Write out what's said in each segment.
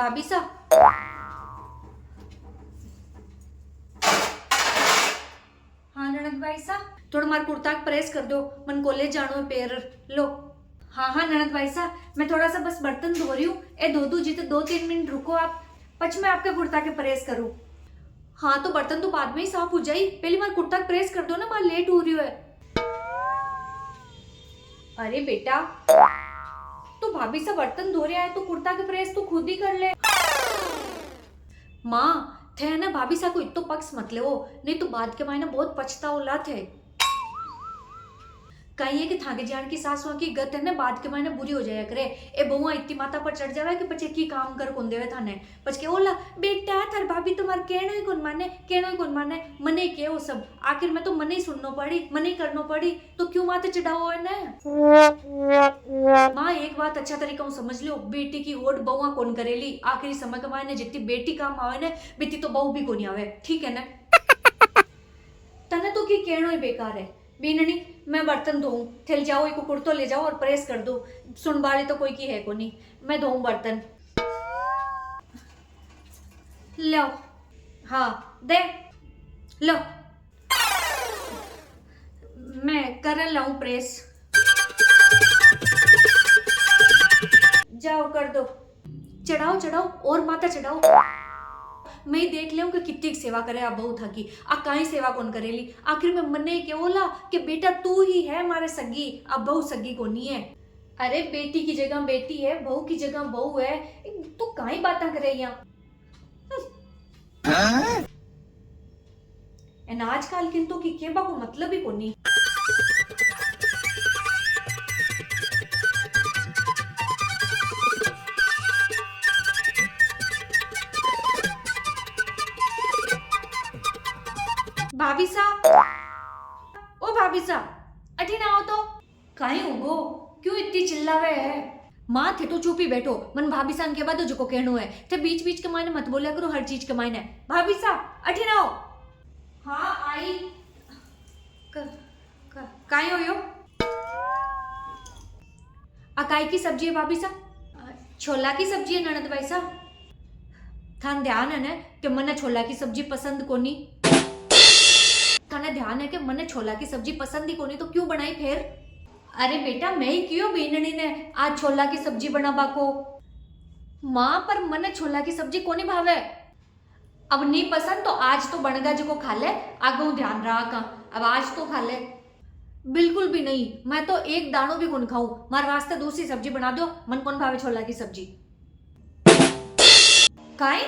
भाभी सा हाँ ननद भाई सा थोड़ा मार कुर्ता प्रेस कर दो, मन कॉलेज जानो है पैर लो। हाँ हाँ ननद भाई सा मैं थोड़ा सा बस बर्तन धो रही हूँ, ए धो दू जी तो 2-3 मिनट रुको आप, पच मैं आपके कुर्ता के प्रेस करूँ। हाँ तो बर्तन तो बाद में ही साफ हो जाई, पहले मार कुर्ता प्रेस कर दो ना, मार लेट हो रही है। अरे बेटा तो भाभी से बर्तन धो रहा है तो कुर्ता के प्रेस तो खुद ही कर ले। माँ थे ना भाभी सा को इतो पक्ष मत ले वो, नहीं तो बाद के मायने बहुत पछताओला थे। कही है कि थाके जान की सासुआ की गत है ना बाद के मायने बुरी हो जाया करे, ए बहुआ इतनी माता पर चढ़ जावे कि पचे की काम कर कौन देवे थाने, पच के ओला बेटा थार भाभी तुम्हार कहनो ही कौन माने मने के वो सब, आखिर में तो मने ही सुननो पड़ी, मने ही करनो पड़ी, तो क्यों माते चढ़ाओ है ना। माँ एक बात अच्छा तरीका समझ लो, बेटी की होड़ बहुआ कौन करेली, आखिरी समय के मायने जितनी बेटी काम आवे ना बेटी तो बहू भी कोनी आवे, ठीक है ना। तने तो की कहनो ही बेकार है बीननी, मैं बर्तन धोऊं, थैल जाओ एक कुर्तो ले जाओ और प्रेस कर दो, सुनबाड़ी तो कोई की है को नहीं, मैं धोऊं बर्तन। लो हाँ दे लो, मैं कर लाऊं प्रेस, जाओ कर दो, चढ़ाओ और माता चढ़ाओ, मैं देख लेऊं कि कितनी सेवा करे आप बहू थकी, आ काई सेवा कौन करेली, आखिर में मने के बोला कि बेटा तू ही है मारे सगी, अब बहू सगी को नहीं है। अरे बेटी की जगह बेटी है, बहू की जगह बहू है, तू काई बातें करे यहाँ। एन आजकल किंतु की केबा को मतलब ही को नहीं। भाभी सा ओ भाभी सा अठी ना आओ तो काई होगो, क्यों इतनी चिल्लावे है। माँ थे तो चुप ही बैठो, मन भाभी सा के बाद जो को कहनो है थे बीच बीच के मायने मत बोलिया करो हर चीज के मायने। भाभी सा अठी ना आओ। हाँ आई काई हो यो अकाई की सब्जी है भाभी सा, छोला की सब्जी है ननद भाई सा, थान ध्यान है ना कि मने छोला की सब्जी पसंद कोनी, थाने ध्यान है कि मने छोला की सब्जी पसंद ही कोनी तो क्यों बनाई फिर। अरे बेटा मैं ही क्यों बीननी ने आज छोला की सब्जी बनाबा को, माँ पर मने छोला की सब्जी कोनी भावे, अब नहीं पसंद तो आज तो बनगा जो को खा ले, आगे ध्यान रहा का, अब आज तो खा ले। बिल्कुल भी नहीं, मैं तो एक दानो भी कौन खाऊं, मार वास्ते दूसरी सब्जी बना दो, मन कौन भावे छोला की सब्जी। काई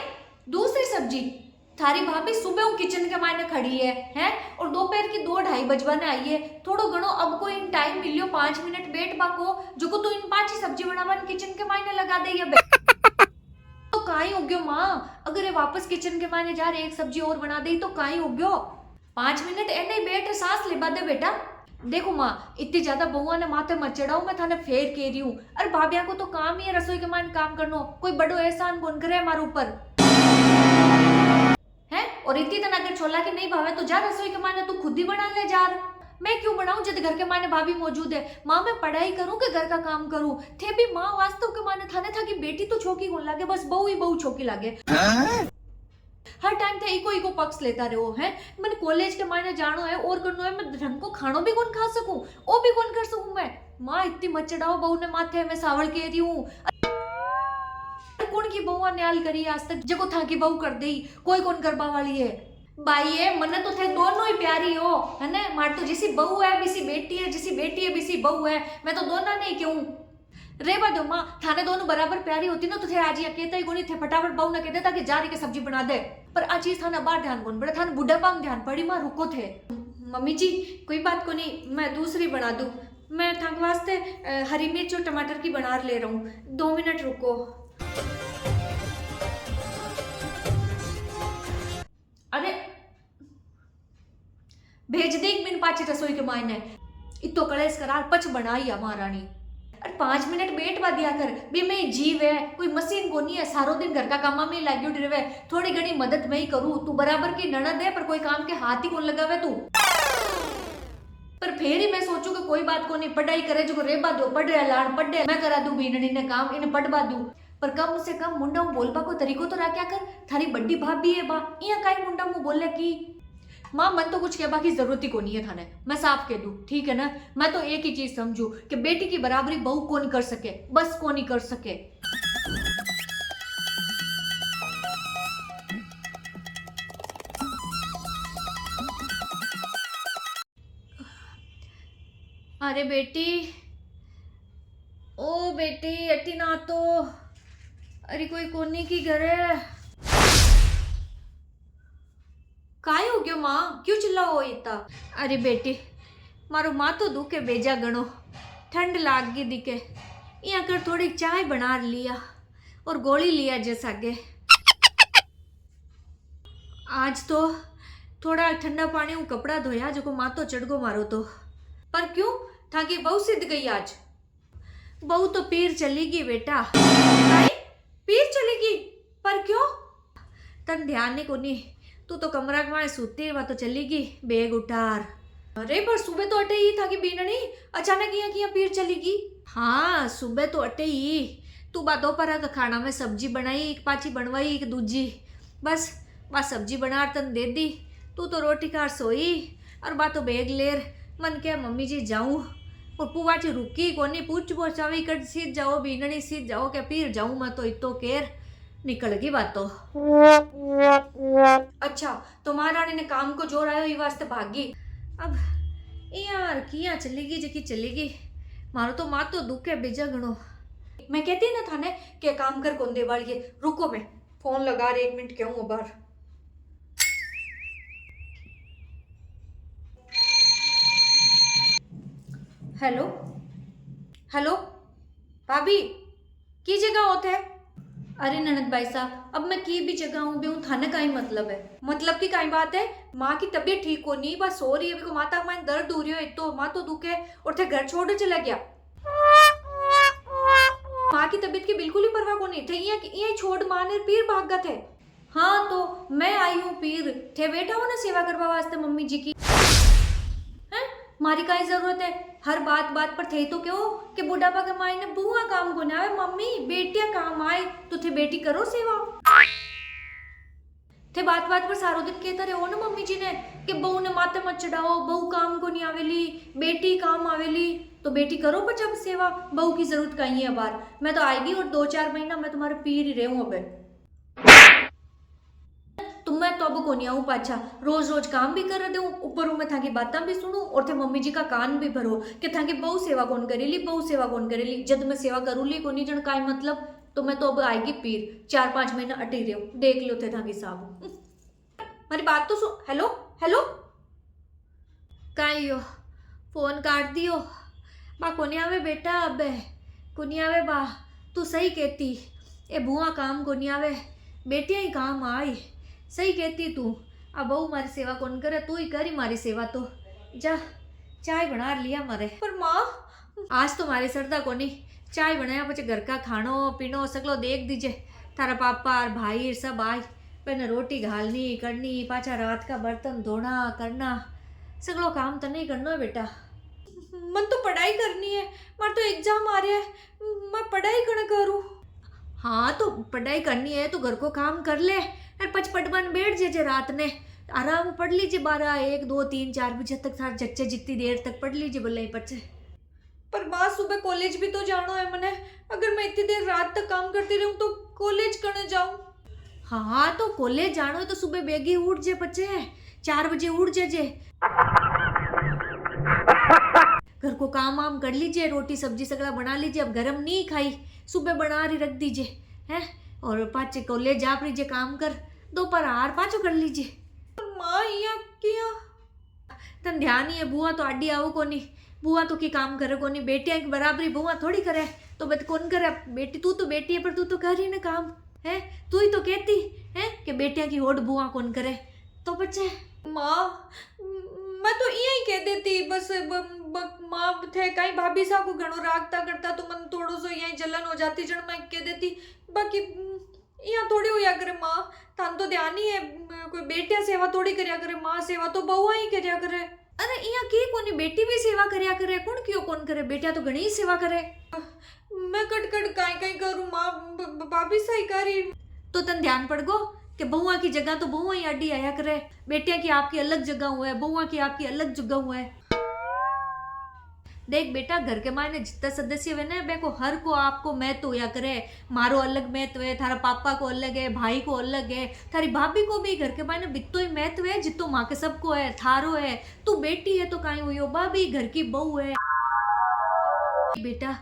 दूसरी सब्जी, थारी भाभी सुबह किचन के मायने खड़ी है हैं और दोपहर की 2-2:30 बजवाने आई है, थोड़ो घणो अब को इन टाइम मिलियो 5 मिनट बैठ बाको जो को तो इन 5 ही सब्जी बनावन किचन के मायने लगा दे या तो काई हो गयो माँ, अगर ये वापस किचन के मायने जा रहे एक सब्जी और बना दे तो काई हो गयो, 5 मिनट एने ही बैठ सांस ले दे बेटा। देखो माँ इतनी ज्यादा बहुआ ने माथे मत चढ़ाओ, मैं थाने फेर कह रही हूँ, अरे भाभिया को तो काम ही है रसोई के मायने काम करनो, कोई बड़ो एहसान कौन करे हमारे ऊपर है। और इतनी तना अगर छोला की नहीं भावे तो जा रसोई के मायने तू खुद ही बना ले जा, मैं क्यों बनाऊं जब घर के मायने भाभी मौजूद है। माँ मैं पढ़ाई करूं कि घर का काम करूं, थे भी माँ वास्तव के मायने थाने था कि बेटी तो छोकी कौन लागे, बस बहू ही बहू छोकी लागे, हर टाइम थे इको पक्ष लेता रहो है। मैंने कॉलेज के मायने जानो है और करनो है, मैं ढंग को खानो भी कौन खा सकूं, वो भी कौन कर सकूं मैं। माँ इतनी मत चढ़ाओ बहू ने माथे, मैं सावल कह रही हूँ, कौन की बहुआ न्याल करी आज तक जको था की बहू कर दी, कोई कौन करबा वाली है। भाई है मने तो थे दोनों ही प्यारी हो है ना, मार तो जिसी बहू है बिसी बेटी है, जिसी बेटी है बिसी बहू है, मैं तो दोनों नहीं क्यों रेबा दो माँ, थाने दोनों बराबर प्यारी होती ना तो थे आज ये कहता ही कोनी थे, फटाफट बहू ने कहते ताकि जा रही के सब्जी बना दे, पर आज चीज थाना बाहर ध्यान कौन पड़े, थाने बुढ़ा पांग ध्यान पड़ी माँ रुको थे। मम्मी जी कोई बात को नहीं, मैं दूसरी बना दूं, मैं थाक वास्ते हरी मिर्च और टमाटर की बना ले रहा हूँ, 2 मिनट रुको। अरे भेज दे 1 मिनट पाचे रसोई के मायने, इतो कलेस करार पच बनाई महारानी, अरे 5 मिनट बैठ बा दिया कर, बे मैं जीव है कोई मशीन को नहीं है, सारो दिन घर का कामा में लाग्यो रहे, थोड़ी घनी मदद मैं ही करूँ, तू बराबर की ननद है पर कोई काम के हाथ ही कौन लगावे तू। पर फिर ही मैं सोचू कि कोई बात को नहीं, पढ़ाई करे जो रेबा दो, पढ़ रहा लाड़ पढ़ रहा, मैं करा दू बीननी ने काम इन्हें पढ़वा दू, पर कम से कम मुंडा मुंह बोलबा को तरीको तो राख्या कर। थारी बड़ी भाभी है बा, इया काई मुंडा मुंह बोले की। माँ मन तो कुछ कहबा की जरूरत ही कोनी है थाने, मैं साफ कह दूं, ठीक है ना। मैं तो एक ही चीज समझू कि बेटी की बराबरी बहू कौन कर सके, बस कौन ही कर सके। अरे बेटी, ओ बेटी अटी ना तो, अरे कोई कोनी की घर है। काय हो गयो माँ, क्यों चिल्लाओ इतना? अरे बेटी मारो माथो दुखे बेजा गणो, ठंड लाग गई दिखे, यहाँ कर थोड़ी चाय बना लिया और गोली लिया जैसा गे। आज तो थोड़ा ठंडा पानी में कपड़ा धोया जो को माथो चढ़ गो मारो तो। पर क्यों, थाकी बहू सिद्ध गई आज? बहू तो पीर चली गई बेटा। काय? पीर चली गई? पर क्यों? तन ध्यान नहीं कोनी, तू तो कमरा में सूती वह तो चली गई बेग उठार। अरे पर सुबह तो अटे ही था कि बीननी अचानक यहाँ की पीर चली गई। हाँ सुबह तो अटे ही, तू बा दोपहर का खाना में सब्जी बनाई, एक पाची बनवाई एक दूजी, बस बस सब्जी बना तन दे दी। तू तो रोटी खार सोई और बा तो बेग लेर मन के मम्मी जी जाऊं और पुवाची रुकी कोनी, पूछ पहुंचावी कर सीध जाओ बीननी सीध जाओ क्या पीर जाऊं मैं तो इतो केर निकल गई बात तो। अच्छा तो महारानी ने काम को जोर आयो ये वास्ते भागी। अब यार किया चली गई जकी चली गई, मारो तो माँ तो दुख है बेजा गणो। मैं कहती ना थाने के काम कर कौन दे वाली, रुको मैं फोन लगा रही, 1 मिनट क्यों बाहर। हेलो हेलो भाभी की जगह होते है? अरे ननद भाई साहब अब मैं की भी जगह हूँ भी हूँ, थाने का ही मतलब है। मतलब की काई बात है, माँ की तबीयत ठीक हो नहीं, बस सो रही है, को माता में दर्द हो रही है, एक तो माँ तो दुखे और थे घर छोड़ चला गया। माँ की तबीयत की बिल्कुल ही परवाह को नहीं थे, ये छोड़ माँ ने पीर भाग गए थे। हाँ तो मैं आई हूँ पीर थे, बैठा हो ना सेवा करवा वास्ते मम्मी जी की। हैं मारी का जरूरत है, हर बात बात पर थे तो क्यों कि बुढ़ापा के माई ने बुआ काम को ना आवे, मम्मी बेटिया काम आए तो थे बेटी करो सेवा। थे बात बात पर सारो दिन कहता रहे हो ना मम्मी जी ने कि बहू ने माथे मत चढ़ाओ, बहू काम को नहीं आवेली, बेटी काम आवेली, तो बेटी करो पर जब सेवा, बहू की जरूरत कहीं है बार। मैं तो आएगी और 2-4 महीना मैं तुम्हारे पीर ही रहूं अब। तुम मैं तो अब को नहीं आऊं पाछा, रोज रोज काम भी कर दूं, ऊपर मैं थाकी बातें भी सुनूं और थे मम्मी जी का कान भी भरो कि थाकी बहु सेवा कौन करेली, बहु सेवा कौन करेली। जब मैं सेवा करूली को नहीं जन का मतलब, तो मैं तो अब आएगी पीर, 4-5 महीना अटी रहूं, देख लो थे थाकी साहब। मेरी बात तो सुन। हेलो हेलो काई हो फोन काट दियो बा, कोनी आवे बेटा, अब कोनी आवे बा, तू सही कहती, ए बुआ काम कोनी आवे, बेटिया ही काम आई, सही कहती तू। अब बहू मारी सेवा कौन करे, तू ही करी मारी सेवा तो जा, चाय बना लिया मारे। पर माँ आज तो मारी सरदा कोनी, चाय बनाया पचे घर का खानो पीनो सगलो देख दीजिए, थारा पापा और भाई सब आए, मैंने रोटी घालनी करनी, पाछा रात का बर्तन धोना करना, सगलो काम तो नहीं करना है बेटा। मन तो पढ़ाई करनी है, मार तो एग्जाम आ रहा है, मैं पढ़ाई कण करूँ। हाँ तो पढ़ाई करनी है तो घर को काम कर ले, और पचपटवन बैठ जे रात ने आराम पढ़ लीजिए, 12, 1, 2, 3, 4 बजे तक सार जच्चे जितनी देर तक पढ़ लीजिए बोले बच्चे। पर माँ सुबह कॉलेज भी तो जाना है मने, अगर मैं इतनी देर रात तक काम करती रहूं तो कॉलेज करने जाऊं। हाँ तो कॉलेज जाना है तो सुबह बेगी उठ जे, बच्चे 4 बजे उठ जे, घर को काम वाम कर लीजिए, रोटी सब्जी सगला बना लीजिए, अब गरम नहीं खाई सुबह बना रही रख दीजिए हैं, और पाचे कॉलेज जा लीजिए काम कर, दोपहर हार पाचो कर लीजिए। माँ यहाँ किया तन ध्यान ही है, बुआ तो आडी आओ कोनी, बुआ तो की काम करे कोनी, बेटिया की बराबरी बुआ थोड़ी करे, तो बत कौन करे, बेटी तू तो बेटी है पर तू तो कर ही ना काम है, तू ही तो कहती है कि बेटिया की होड़ बुआ कौन करे, तो बच्चे। माँ मैं तो यही कह देती, बस माँ थे कहीं भाभी सा को घणो रागता करता तो मन थोड़ो सो यही जलन हो जाती, जन मैं कह देती, बाकी यहाँ थोड़ी होया करे माँ, थान तो ध्यान ही है, कोई बेटिया सेवा थोड़ी करया करे, माँ सेवा तो बहुआ ही करया करे। अरे यहाँ की कोनी बेटी भी सेवा करया करे, कौन क्यों कौन करे, बेटिया तो घणी सेवा करे। मैं कट कट काई काई करूं माँ, भाभी सही करी। तो तन ध्यान पड़ गो कि बहुआ की जगह तो बहुआ ही अड्डी आया करे, बेटिया की आपकी अलग जगह हुआ है, बहुआ की आपकी अलग जगह हुआ है। देख बेटा, घर के मायने जितना सदस्य है ना बे को हर को आपको महत्व होया करे। मारो अलग महत्व है, थारा पापा को अलग है, भाई को अलग है, थारी भाभी को भी घर के मायने बित्तो ही महत्व है जितो माँ के सबको है, थारो है। तू बेटी है तो काई हुई हो, भाभी घर की बहू है। बेटा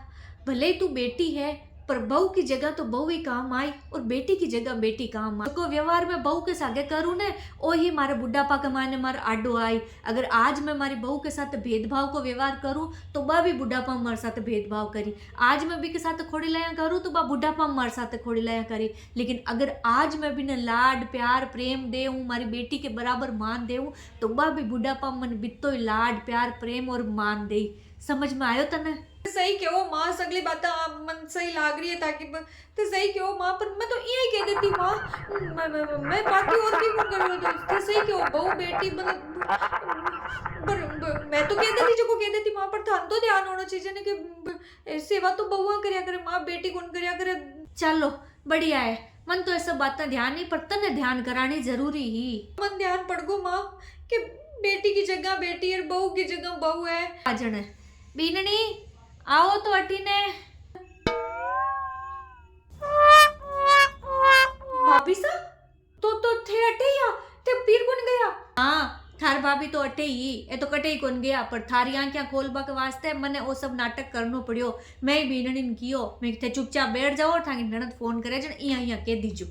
भले ही तू बेटी है पर बहू की जगह तो बहू ही काम आई और बेटी की जगह बेटी काम आई। को व्यवहार में बहू के सागे करूँ ने ओ ही मारे बुढ़ापा के मायने मारे आडो आई। अगर आज मैं मारी बहू के साथ भेदभाव को व्यवहार करूँ तो बा भी बुढ़ापा में मारे साथ भेदभाव करी। आज मैं भी के साथ खोड़ी लाया करूँ तो बा बुढ़ापा में मारे साथ खोड़ी लाया करी। लेकिन अगर आज मैं भी ने लाड प्यार प्रेम दे हूँ, मारी बेटी के बराबर मान दे हूँ, तो बा भी बुढ़ापा मन बितो ही लाड प्यार प्रेम और मान दे। समझ में आयो तने? सही क्यों माँ, सगली बात मन सही लाग रही है ताकि तो सही क्यों माँ, पर मैं तो यही कह देती माँ, मैं बाकी और भी कौन करूँ तो सही क्यों बहू बेटी पर मैं तो कह देती जो को कह देती माँ, पर थान तो ध्यान होना चाहिए ना कि सेवा तो बहुआ करया करे माँ, बेटी कौन करया करे। चलो बढ़िया है, मन तो ऐसा बातें ध्यान नहीं पर तने ध्यान करानी जरूरी ही। मन ध्यान पड़ गो माँ कि बेटी की जगह बेटी है, बहू की जगह बहू है। आजन बीननी आओ तो अटी ने। भाभी सा तो थे अटे या ते पीर कौन गया? हाँ थार भाभी तो अटे ही, ए तो कटे ही कौन गया, पर थारी आंखें खोलबा के वास्ते मने वो सब नाटक करनो पड़ियो। मैं ही बीननी ने कियो, मैं थे चुपचाप बैठ जाओ और थाकी ननद फोन करे जन इया कह दीजो।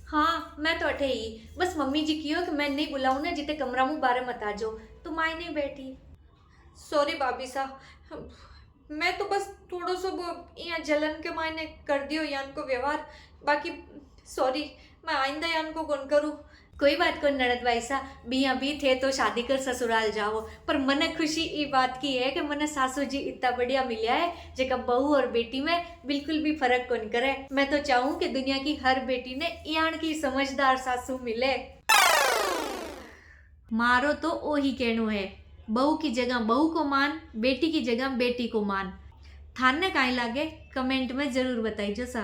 हाँ मैं तो अटे ही, बस मम्मी जी कियो कि मैं नहीं बुलाऊं ना जिते कमरा मुँह बारे मत आ जाओ, तो माई नहीं बैठी। सॉरी भाभी सा, मैं तो बस थोड़ा सा वो यहाँ जलन के मायने कर दियो यान को व्यवहार, बाकी सॉरी, मैं आइंदा यान को कौन करूँ। कोई बात को नड़द भाई सा भी अभी थे तो शादी कर ससुराल जाओ, पर मने खुशी ये बात की है कि मने सासू जी इतना बढ़िया मिला है जेका बहू और बेटी में बिल्कुल भी फर्क कौन करे। मैं तो चाहूँ कि दुनिया की हर बेटी ने यान की समझदार सासू मिले। मारो तो ओ ही कहनो है, बहू की जगह बहू को मान, बेटी की जगह बेटी को मान। थाने काई लागे कमेंट में जरूर बताइजो सा।